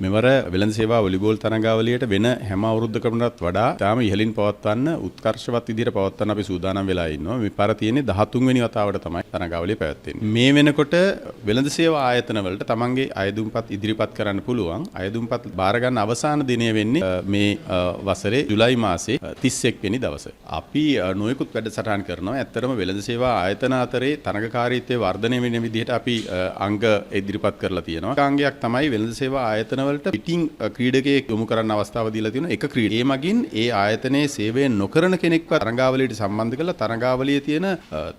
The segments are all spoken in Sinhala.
මෙවර වෙළඳ සේවා වොලිබෝල් තරඟාවලියට වෙන හැම අවුරුද්දකටත් වඩා තාම ඉහළින් පවත්වන්න උත්කර්ෂවත් විදිහට පවත්වන්න අපි සූදානම් වෙලා ඉන්නවා. මේ පාර තියෙන්නේ 13 වෙනි වතාවට තමයි තරඟාවලිය පැවැත්වෙන්නේ. මේ වෙනකොට වෙළඳ සේවා ආයතන වලට තමන්ගේ අයදුම්පත් ඉදිරිපත් කරන්න පුළුවන්. අයදුම්පත් බාර ගන්න අවසාන දිනය වෙන්නේ මේ වසරේ ජුලයි මාසේ 31 වෙනි දවසේ. අපි නොයෙකුත් වැඩසටහන් කරනවා. ඇත්තටම වෙළඳ සේවා ආයතන අතරේ තරඟකාරීත්වය වර්ධනය වෙන විදිහට අපි අංග ඉදිරිපත් කරලා තියෙනවා. එක අංගයක් තමයි වෙළඳ සේවා ආයතන වලට පිටින් ක්‍රීඩකයෙක් යොමු කරන්න අවස්ථාව දීලා තියෙනවා. එක ක්‍රීඩකයෙක්. ඒ මගින් ඒ ආයතනයේ සේවය නොකරන කෙනෙක්ව තරඟාවලියට සම්බන්ධ කරලා තරඟාවලියේ තියෙන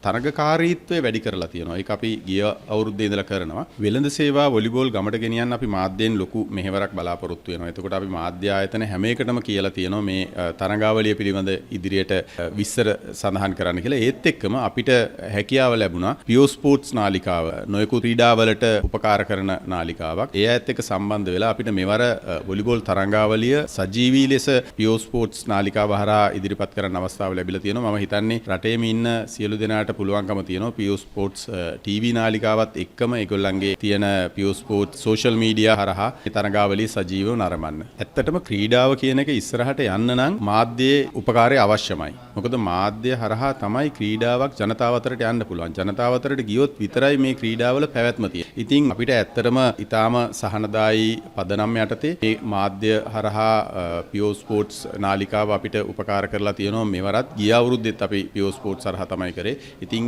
තරඟකාරීත්වය වැඩි කරලා තියෙනවා. ඒක අපි ගිය අවුරුද්දේ ඉඳලා කරනවා. වෙළඳ සේවා වොලිබෝල් ගමට ගෙනියන්න අපි මාධ්‍යයෙන් ලොකු මෙහෙවරක් බලාපොරොත්තු වෙනවා. එතකොට අපි මාධ්‍ය ආයතන හැම එකටම කියලා තියෙනවා මේ තරඟාවලිය පිළිබඳ ඉදිරියට විස්තර සඳහන් කරන්න කියලා. ඒත් එක්කම අපිට හැකියාව ලැබුණා පියෝ ස්පෝර්ට්ස් නාලිකාව නොයෙකුත් ක්‍රීඩාවලට උපකාර කරන නාලිකාවක්. ඒ ඇත් එක්ක සම්බන්ධ වෙලා අපිට මෙවර වොලිබෝල් තරඟාවලිය සජීවී ලෙස පියෝ ස්පෝර්ට්ස් නාලිකාව හරහා ඉදිරිපත් කරන්න අවස්ථාව ලැබිලා තියෙනවා. මම හිතන්නේ රටේම ඉන්න සියලු දෙනාට පුළුවන්කම තියෙනවා පියෝ ස්පෝර්ට්ස් ටීවී නාලිකාවත් එක්කම ඒගොල්ලන්ගේ තියෙන පියෝ ස්පෝර්ට්ස් සෝෂල් මීඩියා හරහා මේ තරඟාවලිය සජීවව නරඹන්න. ඇත්තටම ක්‍රීඩාව කියන එක ඉස්සරහට යන්න නම් මාධ්‍යයේ උපකාරය අවශ්‍යමයි. මොකද මාධ්‍ය හරහා තමයි ක්‍රීඩාවක් ජනතාව අතරට යන්න පුළුවන්. ජනතාව අතරට ගියොත් විතරයි මේ ක්‍රීඩාවල පැවැත්ම තියෙන්නේ. ඉතින් අපිට ඇත්තටම ඊටාම සහනදායී පදනම් යටතේ මේ මාධ්‍ය හරහා පියෝ ස්පෝර්ට්ස් නාලිකාව අපිට උපකාර කරලා තියෙනවා. මෙවරත් ගිය අවුරුද්දෙත් අපි පියෝ ස්පෝර්ට්ස් හරහා තමයි කරේ. ඉතින්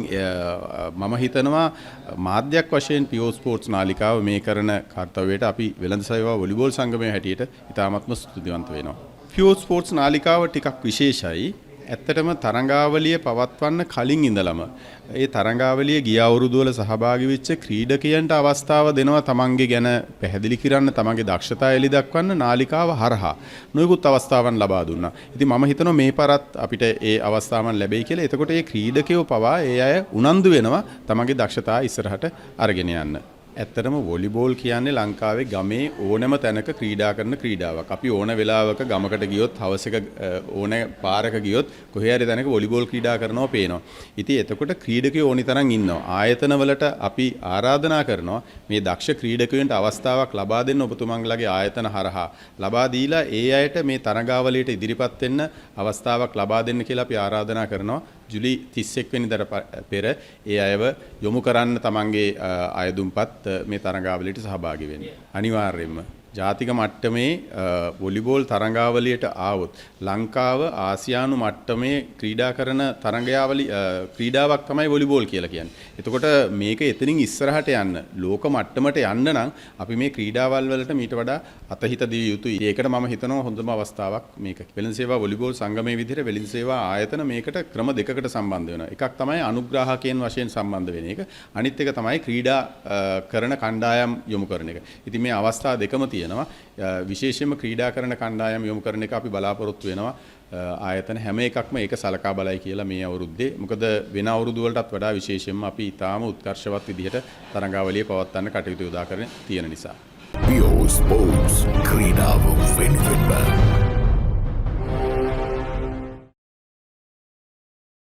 මම හිතනවා මාධ්‍යයක් වශයෙන් පියෝ ස්පෝර්ට්ස් නාලිකාව මේ කරන කාර්යයට අපි වෙළඳ සේවා වොලිබෝල් සංගමයේ හැටියට ඉතාමත්ම ස්තුතිවන්ත වෙනවා. පියෝ ස්පෝර්ට්ස් නාලිකාව ටිකක් විශේෂයි. ඇත්තටම තරඟාවලිය පවත්වන්න කලින් ඉඳලම ඒ තරඟාවලිය ගිය අවුරුදු වල සහභාගී වෙච්ච ක්‍රීඩකයන්ට අවස්ථාව දෙනවා තමන්ගේ ගැන පැහැදිලි කරන්න, තමන්ගේ දක්ෂතා එලි දක්වන්න නාලිකාව හරහා නොයෙකුත් අවස්ථාවන් ලබා දුන්නා. ඉතින් මම හිතනවා මේ පාරත් අපිට ඒ අවස්ථාවන් ලැබෙයි කියලා. එතකොට ඒ ක්‍රීඩකයෝ පවා ඒ අය උනන්දු වෙනවා තමන්ගේ දක්ෂතා ඉස්සරහට අරගෙන යන්න. ඇත්තටම වොලිබෝල් කියන්නේ ලංකාවේ ගමේ ඕනෑම තැනක ක්‍රීඩා කරන ක්‍රීඩාවක්. අපි ඕන වෙලාවක ගමකට ගියොත්, හවස එක ඕන පාරක ගියොත් කොහේ හරි තැනක වොලිබෝල් ක්‍රීඩා කරනවා පේනවා. ඉතින් එතකොට ක්‍රීඩකයෝ ඕනි තරම් ඉන්නවා. ආයතනවලට අපි ආරාධනා කරනවා මේ දක්ෂ ක්‍රීඩකයන්ට අවස්ථාවක් ලබා දෙන්න ඔබතුමන්ලගේ ආයතන හරහා ලබා දීලා ඒ අයට මේ තරඟාවලියට ඉදිරිපත් වෙන්න අවස්ථාවක් ලබා දෙන්න කියලා අපි ආරාධනා කරනවා. ජුලි 31 වෙනිදාට පෙර ඒ අයව යොමු කරන්න තමන්ගේ අයදුම්පත් මේ තරඟාවලියට සහභාගී වෙන්න. අනිවාර්යයෙන්ම ජාතික මට්ටමේ වොලිබෝල් තරඟාවලියට ආවොත් ලංකාව ආසියානු මට්ටමේ ක්‍රීඩා කරන ක්‍රීඩාවක් තමයි වොලිබෝල් කියලා කියන්නේ. එතකොට මේක එතනින් ඉස්සරහට යන්න, ලෝක මට්ටමට යන්න නම් අපි මේ ක්‍රීඩාවල් වලට මීට වඩා අතහිත දිය යුතුයි. ඒකට මම හිතනවා හොඳම අවස්ථාවක් මේක. වෙළඳ සේවා වොලිබෝල් සංගමයේ විදිහට වෙළඳ සේවා ආයතන මේකට ක්‍රම දෙකකට සම්බන්ධ වෙනවා. එකක් තමයි අනුග්‍රාහකයන් වශයෙන් සම්බන්ධ වෙන එක. අනිත් එක තමයි ක්‍රීඩා කරන කණ්ඩායම් යොමු කරන එක. ඉතින් මේ අවස්ථා දෙකම තියෙනවා. විශේෂයෙන්ම ක්‍රීඩා කරන කණ්ඩායම් යොමු කරන එක අපි බලාපොරොත්තු වෙනවා. ආයතන හැම එකක්ම ඒක සලකා බලයි කියලා මේ අවුරුද්දේ. මොකද වෙන අවුරුදු වලටත් වඩා විශේෂයෙන්ම අපි ඊටාම උත්කර්ෂවත් විදිහට තරඟාවලිය පවත්වන්න කටයුතු යොදා කරගෙන තියෙන නිසා. පියෝ ස්පෝර්ට්ස් ක්‍රීඩාව වෙනුවෙන්ම